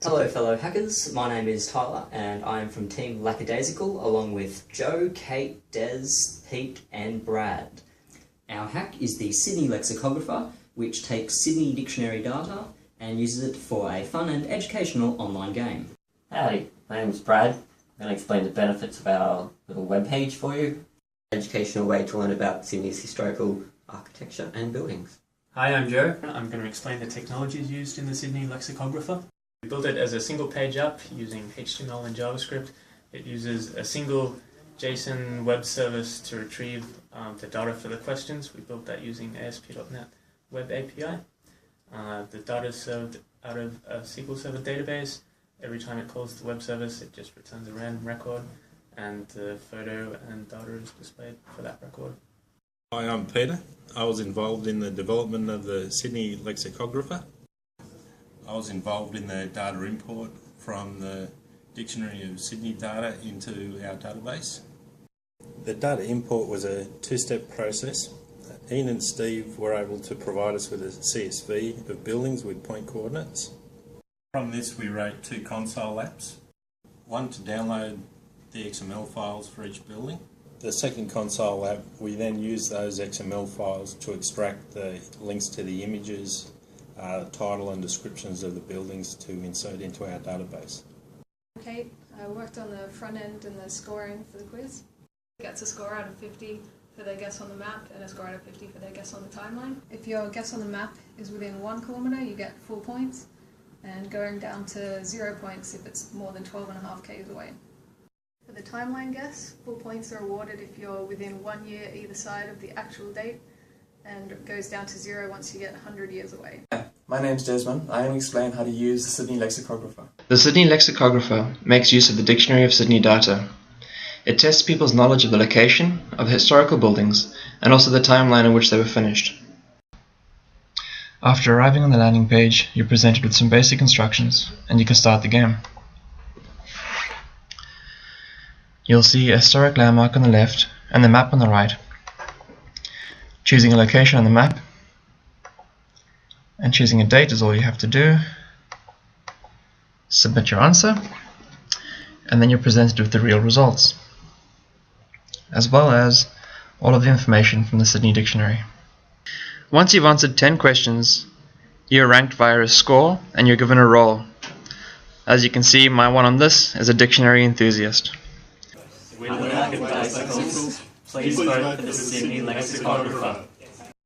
Hello fellow hackers, my name is Tyler and I am from Team Lackadaisical along with Joe, Kate, Des, Pete and Brad. Our hack is the Sydney Lexicographer, which takes Sydney dictionary data and uses it for a fun and educational online game. Howdy, my name is Brad. I'm going to explain the benefits of our little webpage for you. Educational way to learn about Sydney's historical architecture and buildings. Hi, I'm Joe. I'm going to explain the technologies used in the Sydney Lexicographer. We built it as a single page app using HTML and JavaScript. It uses a single JSON web service to retrieve the data for the questions. We built that using ASP.NET Web API. The data is served out of a SQL Server database. Every time it calls the web service, it just returns a random record, and the photo and data is displayed for that record. Hi, I'm Peter. I was involved in the development of the Sydney Lexicographer. I was involved in the data import from the Dictionary of Sydney data into our database. The data import was a two-step process. Ian and Steve were able to provide us with a CSV of buildings with point coordinates. From this we wrote two console apps, one to download the XML files for each building. The second console app, we then used those XML files to extract the links to the images, title and descriptions of the buildings to insert into our database. Kate, I worked on the front end and the scoring for the quiz. Gets a score out of 50 for their guess on the map and a score out of 50 for their guess on the timeline. If your guess on the map is within 1 kilometre, you get 4 points, and going down to 0 points if it's more than 12.5 k's away. For the timeline guess, 4 points are awarded if you're within 1 year either side of the actual date, and it goes down to 0 once you get 100 years away. Hi, my name's Desmond. I am explain how to use the Sydney Lexicographer. The Sydney Lexicographer makes use of the Dictionary of Sydney data. It tests people's knowledge of the location of historical buildings and also the timeline in which they were finished. After arriving on the landing page, you're presented with some basic instructions and you can start the game. You'll see a historic landmark on the left and the map on the right. Choosing a location on the map and choosing a date is all you have to do. Submit your answer and then you're presented with the real results, as well as all of the information from the Sydney Dictionary. Once you've answered 10 questions, you're ranked via a score and you're given a role. As you can see, my one on this is a dictionary enthusiast. With Lackadaisicals, please vote for the Sydney Lexicographer.